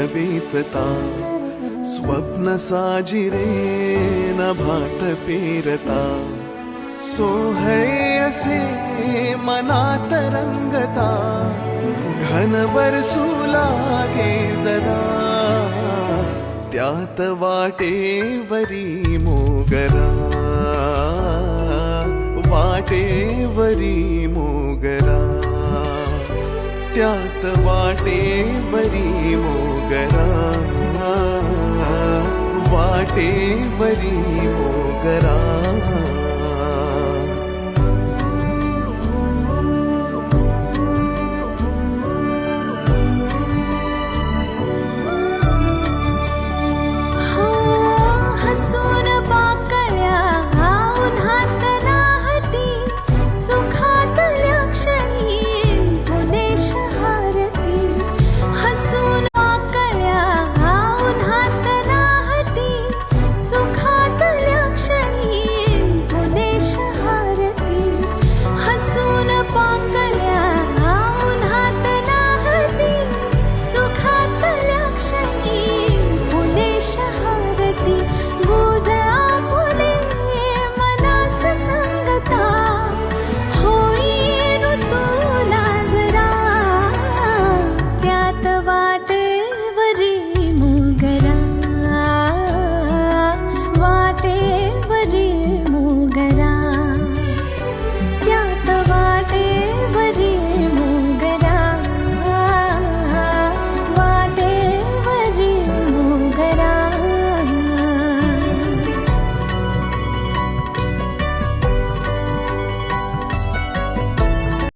वेचता, स्वप्न साजिरे नभात पेरता, सोहळे असे मनात रंगता, घन बरसू लागे जरा, त्यात वाटेवरी मोगरा, वाटेवरी मोगरा, त्यात वाटेवरी मोगरा, वाटेवरी मोगरा.